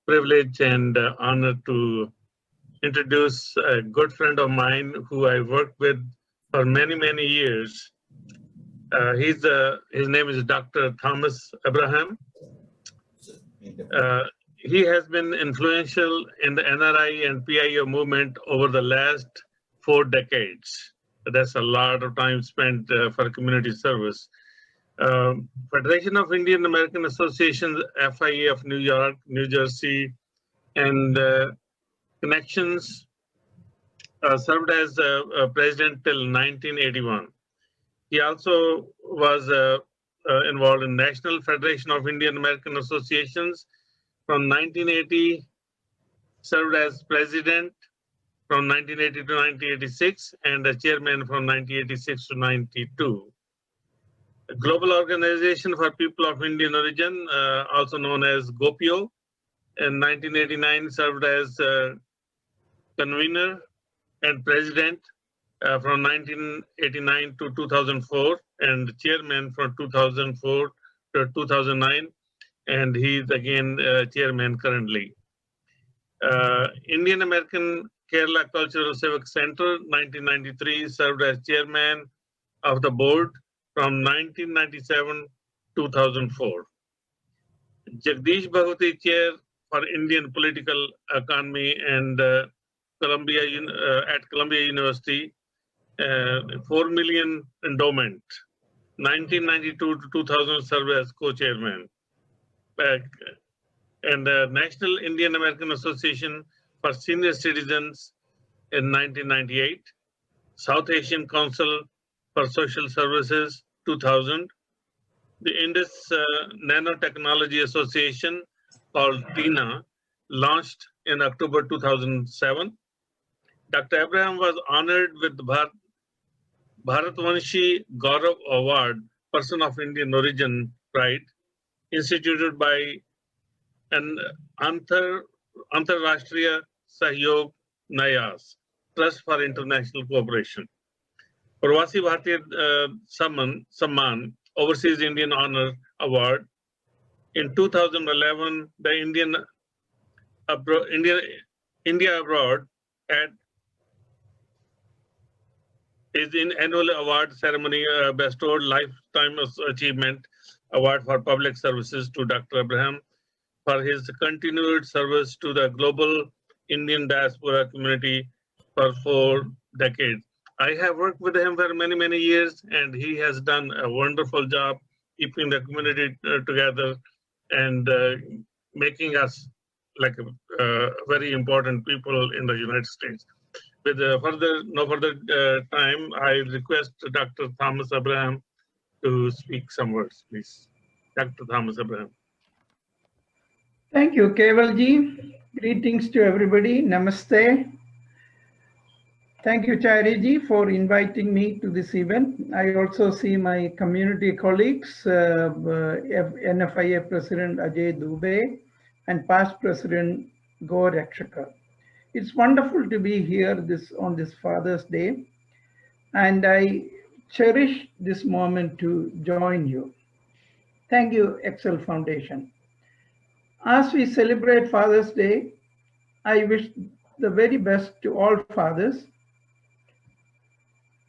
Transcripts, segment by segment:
privilege and honor to introduce a good friend of mine who I worked with for many, many years. His name is Dr. Thomas Abraham. He has been influential in the NRI and PIO movement over the last 4 decades. That's a lot of time spent for community service. Federation of Indian American Associations, FIA of New York, New Jersey, and Connections served as president till 1981. He also was involved in National Federation of Indian American Associations from 1980, served as president from 1980 to 1986, and a chairman from 1986 to 92. A Global Organization for People of Indian Origin, also known as GOPIO, in 1989 served as convener and president from 1989 to 2004, and chairman from 2004 to 2009, and he's again chairman currently. Indian American Kerala Cultural Civic Center, 1993, served as chairman of the board from 1997 to 2004. Jagdish Bhagwati Chair for Indian Political Economy and at Columbia University, 4 million endowment, 1992 to 2000 served as co-chairman. And the National Indian American Association for Senior Citizens in 1998, South Asian Council for Social Services 2000, the Indus Nanotechnology Association called TINA, launched in October 2007. Dr. Abraham was honored with the Bharatvanshi Gaurav Award, Person of Indian Origin Pride, instituted by an Antarrashtriya Sahyog Nayas, Trust for International Cooperation. Pravasi Bharatiya Samman, Overseas Indian Honor Award. In 2011, the India Abroad is in annual award ceremony bestowed Lifetime Achievement Award for Public Services to Dr. Abraham for his continued service to the global Indian diaspora community for 4 decades. I have worked with him for many, many years, and he has done a wonderful job keeping the community together and making us like very important people in the United States. With no further time, I request Dr. Thomas Abraham to speak some words, please. Dr. Thomas Abraham. Thank you, Kevalji. Greetings to everybody. Namaste. Thank you, Chariji, for inviting me to this event. I also see my community colleagues, NFIA President Ajay Dubey and past President Gaur Rakshaka. It's wonderful to be here on this Father's Day, and I cherish this moment to join you. Thank you, Excel Foundation. As we celebrate Father's Day, I wish the very best to all fathers.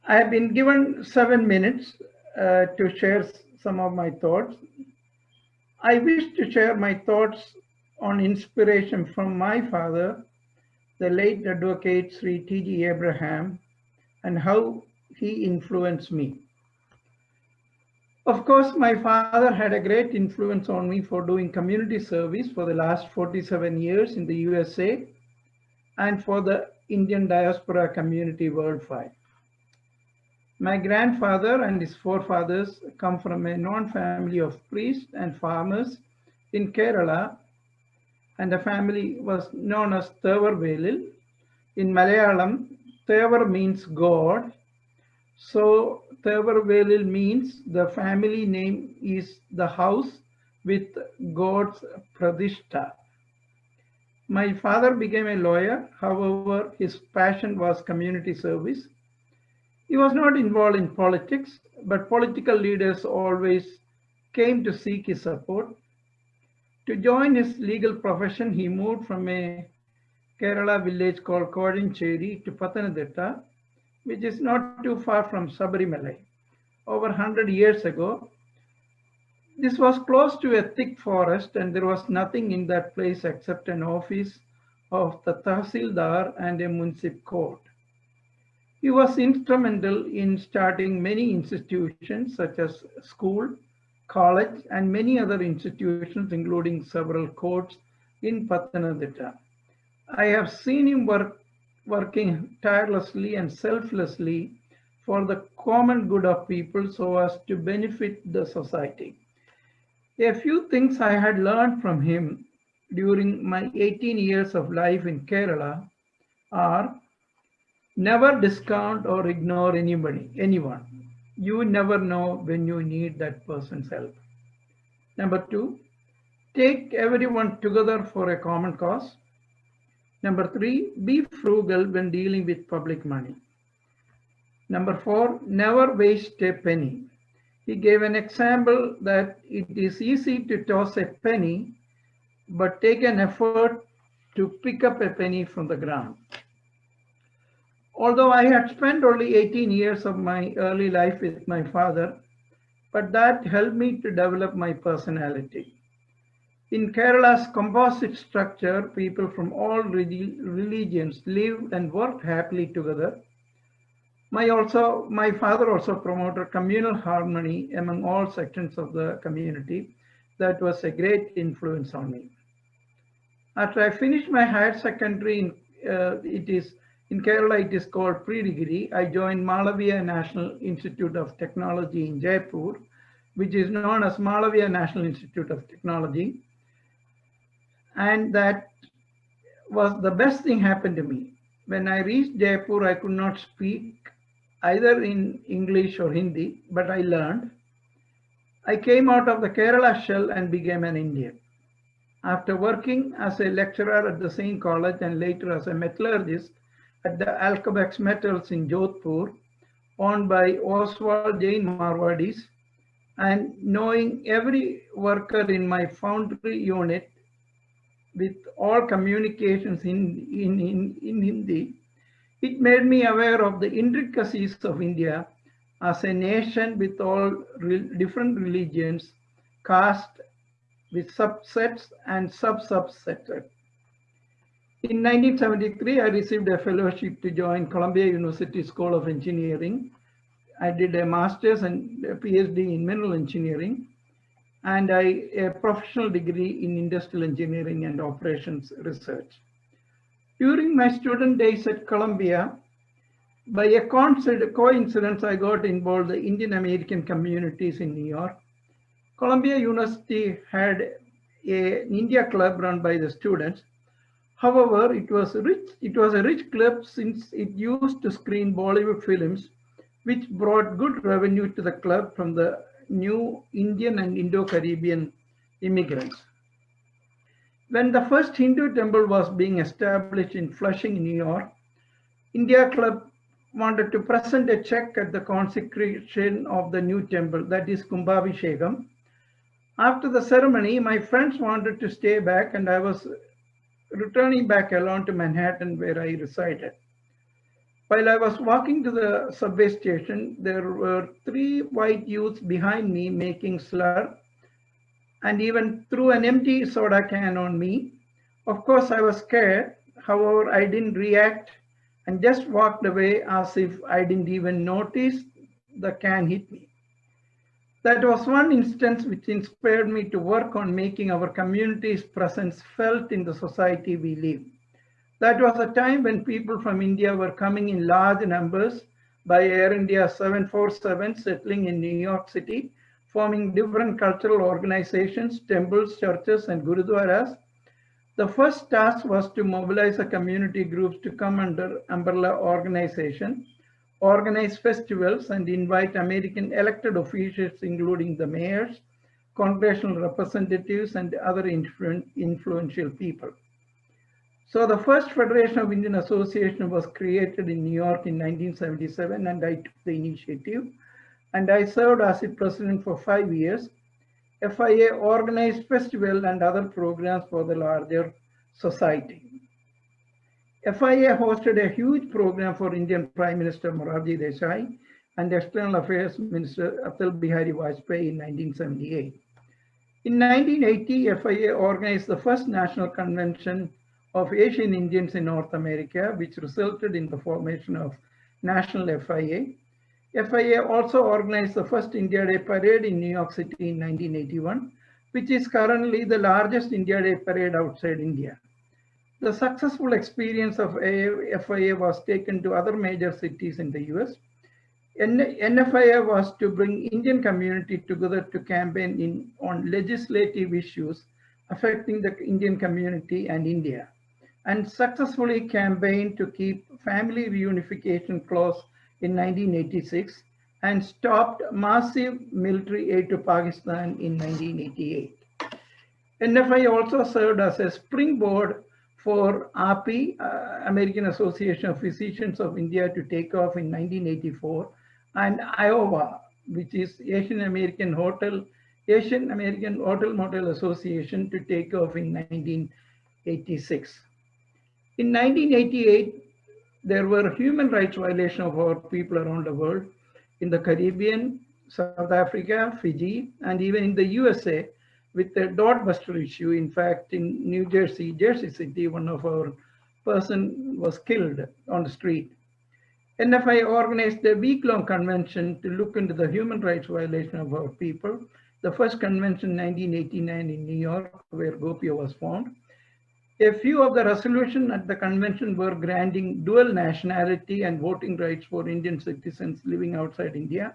I have been given 7 minutes to share some of my thoughts. I wish to share my thoughts on inspiration from my father, the late Advocate Sri T.G. Abraham, and how he influenced me. Of course, my father had a great influence on me for doing community service for the last 47 years in the USA and for the Indian diaspora community worldwide. My grandfather and his forefathers come from a known family of priests and farmers in Kerala, and the family was known as Thevarvelil. In Malayalam, Thevar means God. So Thevarvelil means the family name is the house with God's Pradishta. My father became a lawyer. However, his passion was community service. He was not involved in politics, but political leaders always came to seek his support. To join his legal profession, he moved from a Kerala village called Kodincherry to Pathanamthitta, which is not too far from Sabarimalai. Over 100 years ago, this was close to a thick forest and there was nothing in that place except an office of the Tahsildar and a municipal court. He was instrumental in starting many institutions such as school, college, and many other institutions, including several courts in Pathanamthitta. I have seen him working tirelessly and selflessly for the common good of people so as to benefit the society. A few things I had learned from him during my 18 years of life in Kerala are: never discount or ignore anyone. You never know when you need that person's help. Number 2, take everyone together for a common cause. Number 3, be frugal when dealing with public money. Number 4, never waste a penny. He gave an example that it is easy to toss a penny, but take an effort to pick up a penny from the ground. Although I had spent only 18 years of my early life with my father, but that helped me to develop my personality. In Kerala's composite structure, people from all religions lived and worked happily together. My father also promoted communal harmony among all sections of the community. That was a great influence on me. After I finished my higher secondary, in Kerala it is called pre-degree, I joined Malaviya National Institute of Technology in Jaipur, which is known as Malaviya National Institute of Technology. And that was the best thing happened to me. When I reached Jaipur, I could not speak either in English or Hindi, but I learned. I came out of the Kerala shell and became an Indian. After working as a lecturer at the same college and later as a metallurgist at the Alcobex Metals in Jodhpur, owned by Oswald Jain Marwadis, and knowing every worker in my foundry unit with all communications in Hindi, it made me aware of the intricacies of India as a nation with all different religions, caste, with subsets and sub-subsets. In 1973, I received a fellowship to join Columbia University School of Engineering. I did a master's and a PhD in mineral engineering, and a professional degree in industrial engineering and operations research. During my student days at Columbia, by a coincidence, I got involved in the Indian American communities in New York. Columbia University had an India club run by the students. However, it was a rich club since it used to screen Bollywood films, which brought good revenue to the club from the new Indian and Indo-Caribbean immigrants. When the first Hindu temple was being established in Flushing, New York, India Club wanted to present a check at the consecration of the new temple, that is Kumbhabhishekam. After the ceremony, my friends wanted to stay back and I was returning back alone to Manhattan where I resided. While I was walking to the subway station, there were 3 white youths behind me making slur and even threw an empty soda can on me. Of course, I was scared. However, I didn't react and just walked away as if I didn't even notice the can hit me. That was one instance which inspired me to work on making our community's presence felt in the society we live. That was a time when people from India were coming in large numbers by Air India 747, settling in New York City, forming different cultural organizations, temples, churches, and gurudwaras. The first task was to mobilize the community groups to come under umbrella organization, organize festivals, and invite American elected officials, including the mayors, congressional representatives, and other influential people. So the first Federation of Indian Association was created in New York in 1977, and I took the initiative. And I served as its president for 5 years. FIA organized festival and other programs for the larger society. FIA hosted a huge program for Indian Prime Minister Morarji Desai and External Affairs Minister Atal Bihari Vajpayee in 1978. In 1980, FIA organized the first national convention of Asian Indians in North America, which resulted in the formation of National FIA. FIA also organized the first India Day parade in New York City in 1981, which is currently the largest India Day parade outside India. The successful experience of FIA was taken to other major cities in the US. NFIA was to bring Indian community together to campaign on legislative issues affecting the Indian community and India, and successfully campaigned to keep family reunification clause in 1986 and stopped massive military aid to Pakistan in 1988. NFI also served as a springboard for API, American Association of Physicians of India, to take off in 1984, and Iowa, which is Asian American Hotel Motel Association, to take off in 1986. In 1988, there were human rights violations of our people around the world, in the Caribbean, South Africa, Fiji, and even in the USA, with the dot-buster issue. In fact, in New Jersey, Jersey City, one of our person was killed on the street. NFI organized a week-long convention to look into the human rights violation of our people. The first convention in 1989 in New York, where Gopio was formed. A few of the resolutions at the convention were granting dual nationality and voting rights for Indian citizens living outside India.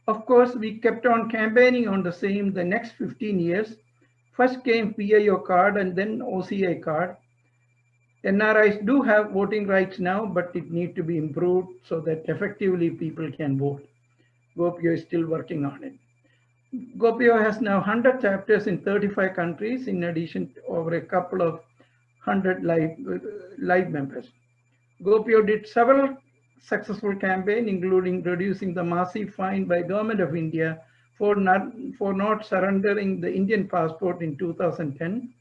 Of course, we kept on campaigning on the same the next 15 years. First came PIO card and then OCI card. NRIs do have voting rights now, but it needs to be improved so that effectively people can vote. Gopio is still working on it. Gopio has now 100 chapters in 35 countries, in addition to over a couple of 100 live members. Gopio did several successful campaigns, including reducing the massive fine by Government of India for not surrendering the Indian passport in 2010,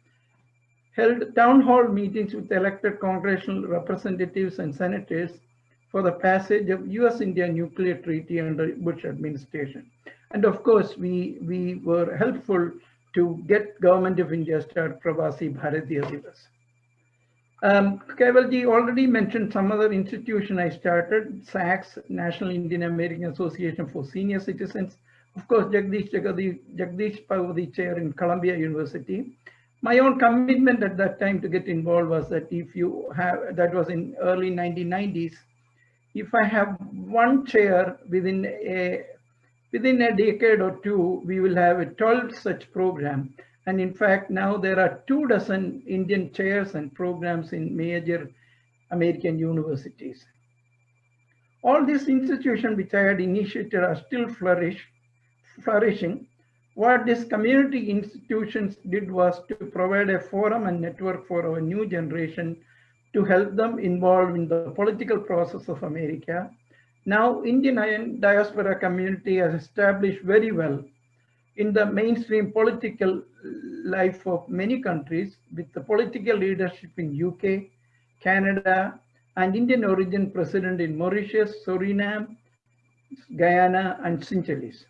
held town hall meetings with elected congressional representatives and senators for the passage of US-India nuclear treaty under Bush administration. And of course, we were helpful to get Government of India start Pravasi Bharatiya Divas. Kevalji already mentioned some other institution I started, SACS, National Indian American Association for Senior Citizens. Of course, Jagdish Pavadi Chair in Columbia University. My own commitment at that time to get involved was that if you have, that was in early 1990s, if I have one chair within a decade or two, we will have a 12 such program. And in fact, now there are 24 Indian chairs and programs in major American universities. All these institutions which I had initiated are still flourishing. What these community institutions did was to provide a forum and network for our new generation to help them involved in the political process of America. Now, Indian diaspora community has established very well in the mainstream political life of many countries, with the political leadership in UK, Canada, and Indian origin president in Mauritius, Suriname, Guyana, and Seychelles.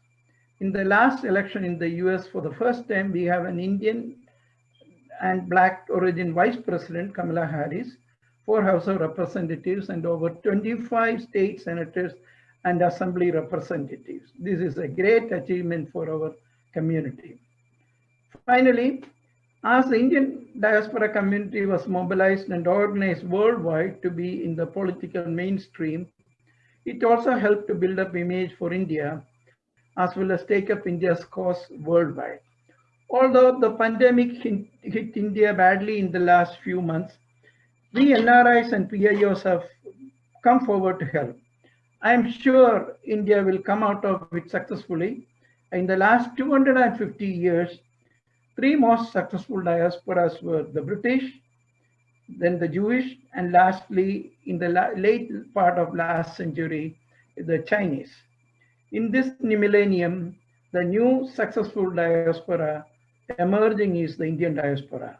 In the last election in the US, for the first time, we have an Indian and Black origin Vice President, Kamala Harris, 4 House of Representatives, and over 25 state senators and assembly representatives. This is a great achievement for our community. Finally, as the Indian diaspora community was mobilized and organized worldwide to be in the political mainstream, it also helped to build up image for India, as well as take up India's cause worldwide. Although the pandemic hit India badly in the last few months, we NRIs and PIOs have come forward to help. I am sure India will come out of it successfully. In the last 250 years, 3 most successful diasporas were the British, then the Jewish, and lastly, in the late part of last century, the Chinese. In this millennium, the new successful diaspora emerging is the Indian diaspora.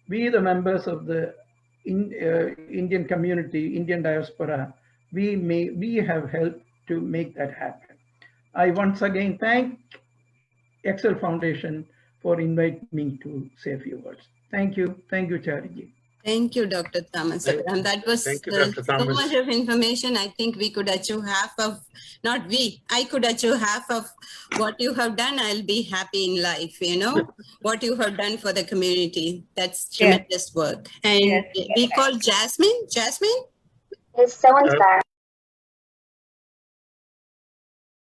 We, the members of the Indian community, Indian diaspora, we have helped to make that happen. I once again thank Excel Foundation for inviting me to say a few words. Thank you, Chariji. Thank you, Dr. Thomas. And that was Thank you, Dr. so Thomas. much of information. I think we could achieve half of, not we, I could achieve half of what you have done. I'll be happy in life, you know, what you have done for the community. That's tremendous work. And we call Jasmine. Jasmine? It's so inspiring.